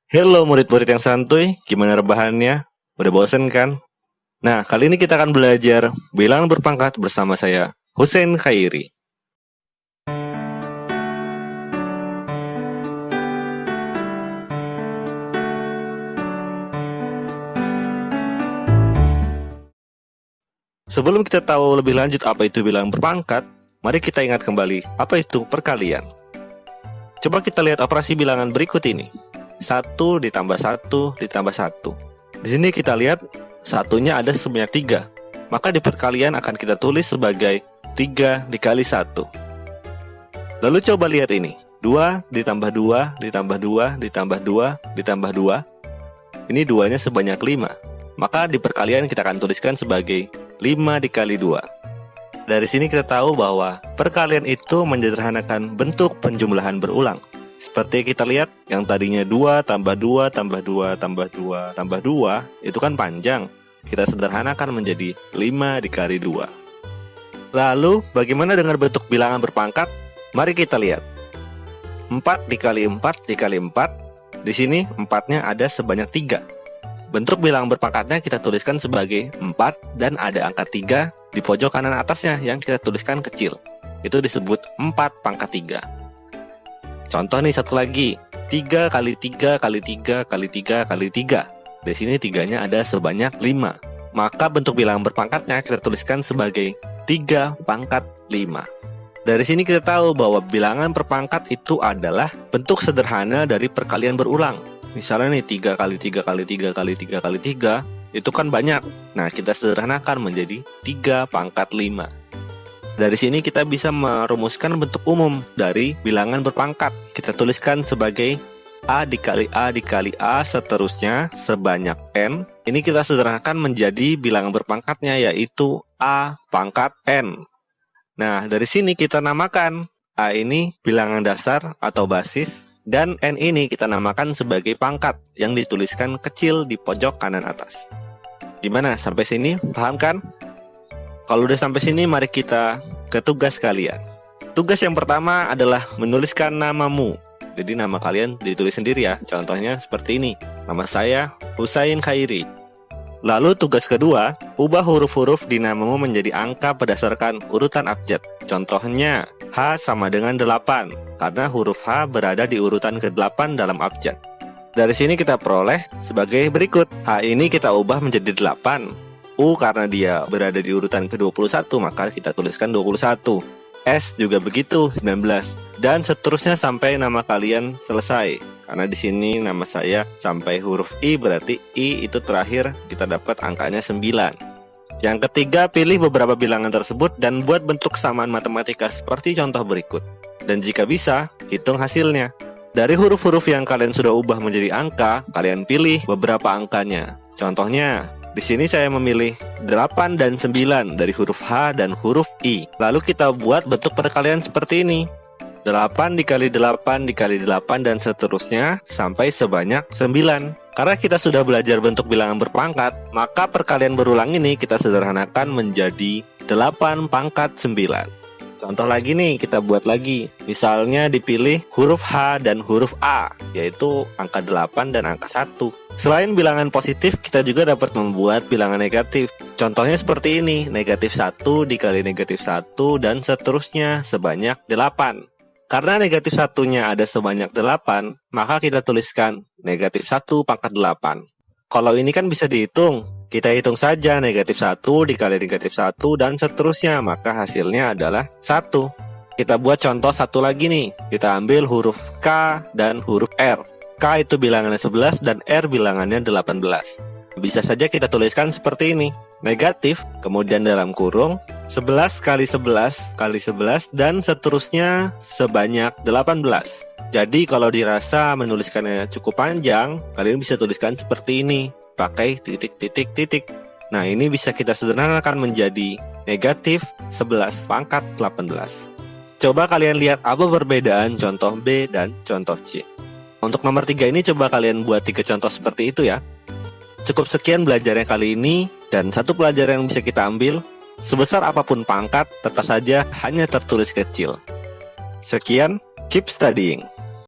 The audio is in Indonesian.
Halo murid-murid yang santuy, gimana rebahannya? Udah bosen kan? Nah, kali ini kita akan belajar bilangan berpangkat bersama saya, Hussein Khairi. Sebelum kita tahu lebih lanjut apa itu bilangan berpangkat, mari kita ingat kembali apa itu perkalian. Coba kita lihat operasi bilangan berikut ini. 1 ditambah 1 ditambah 1. Di sini kita lihat satunya ada sebanyak 3. Maka di perkalian akan kita tulis sebagai 3 dikali 1. Lalu coba lihat ini. 2 ditambah 2 ditambah 2 ditambah 2 ditambah 2. Ini 2-nya sebanyak 5. Maka di perkalian kita akan tuliskan sebagai 5 dikali 2. Dari sini kita tahu bahwa perkalian itu menyederhanakan bentuk penjumlahan berulang. Seperti kita lihat, yang tadinya 2 tambah 2 tambah 2 tambah 2 tambah 2, itu kan panjang. Kita sederhanakan menjadi 5 dikali 2. Lalu, bagaimana dengan bentuk bilangan berpangkat? Mari kita lihat. 4 dikali 4 dikali 4. Di sini 4-nya ada sebanyak 3. Bentuk bilangan berpangkatnya kita tuliskan sebagai 4 dan ada angka 3 di pojok kanan atasnya yang kita tuliskan kecil. Itu disebut 4 pangkat 3. Contoh nih satu lagi, 3 kali 3 kali 3 kali 3 kali 3. Di sini 3-nya ada sebanyak 5. Maka bentuk bilangan berpangkatnya kita tuliskan sebagai 3 pangkat 5. Dari sini kita tahu bahwa bilangan berpangkat itu adalah bentuk sederhana dari perkalian berulang. Misalnya nih 3 kali 3 kali 3 kali 3 kali 3, itu kan banyak. Nah, kita sederhanakan menjadi 3 pangkat 5. Dari sini kita bisa merumuskan bentuk umum dari bilangan berpangkat. Kita tuliskan sebagai A dikali A dikali A seterusnya sebanyak N. Ini kita sederhanakan menjadi bilangan berpangkatnya, yaitu A pangkat N. Nah, dari sini kita namakan A ini bilangan dasar atau basis, dan N ini kita namakan sebagai pangkat yang dituliskan kecil di pojok kanan atas. Gimana? Sampai sini paham kan? Kalau udah sampai sini, mari kita ke tugas kalian. Tugas yang pertama adalah menuliskan namamu. Jadi nama kalian ditulis sendiri ya. Contohnya seperti ini. Nama saya Hussein Khairi. Lalu tugas kedua, ubah huruf-huruf di namamu menjadi angka berdasarkan urutan abjad. Contohnya, H sama dengan 8, karena huruf H berada di urutan ke-8 dalam abjad. Dari sini kita peroleh sebagai berikut. H ini kita ubah menjadi 8. U karena dia berada di urutan ke-21, maka kita tuliskan 21. S juga begitu, 19. Dan seterusnya sampai nama kalian selesai. Karena di sini nama saya sampai huruf I, berarti I itu terakhir kita dapat angkanya 9. Yang ketiga, pilih beberapa bilangan tersebut dan buat bentuk kesamaan matematika seperti contoh berikut. Dan jika bisa, hitung hasilnya. Dari huruf-huruf yang kalian sudah ubah menjadi angka, kalian pilih beberapa angkanya. Contohnya, di sini saya memilih 8 dan 9 dari huruf H dan huruf I. Lalu kita buat bentuk perkalian seperti ini. 8 dikali 8 dikali 8 dan seterusnya sampai sebanyak 9. Karena kita sudah belajar bentuk bilangan berpangkat, maka perkalian berulang ini kita sederhanakan menjadi 8 pangkat 9. Contoh lagi nih, kita buat lagi. Misalnya dipilih huruf H dan huruf A, yaitu angka 8 dan angka 1. Selain bilangan positif, kita juga dapat membuat bilangan negatif. Contohnya seperti ini, negatif 1 dikali negatif 1 dan seterusnya sebanyak 8. Karena negatif 1-nya ada sebanyak 8, maka kita tuliskan negatif 1 pangkat 8. Kalau ini kan bisa dihitung. Kita hitung saja negatif 1 dikali negatif 1 dan seterusnya, maka hasilnya adalah 1. Kita buat contoh satu lagi nih. Kita ambil huruf K dan huruf R. K itu bilangannya 11 dan R bilangannya 18. Bisa saja kita tuliskan seperti ini. Negatif, kemudian dalam kurung 11 kali 11 kali 11 dan seterusnya sebanyak 18. Jadi kalau dirasa menuliskannya cukup panjang, kalian bisa tuliskan seperti ini, pakai titik-titik-titik. Nah, ini bisa kita sederhanakan menjadi negatif 11 pangkat 18. Coba kalian lihat apa perbedaan contoh B dan contoh C. Untuk nomor 3 ini coba kalian buat 3 contoh seperti itu ya. Cukup sekian belajarnya kali ini, dan satu pelajaran yang bisa kita ambil, sebesar apapun pangkat tetap saja hanya tertulis kecil. Sekian, keep studying.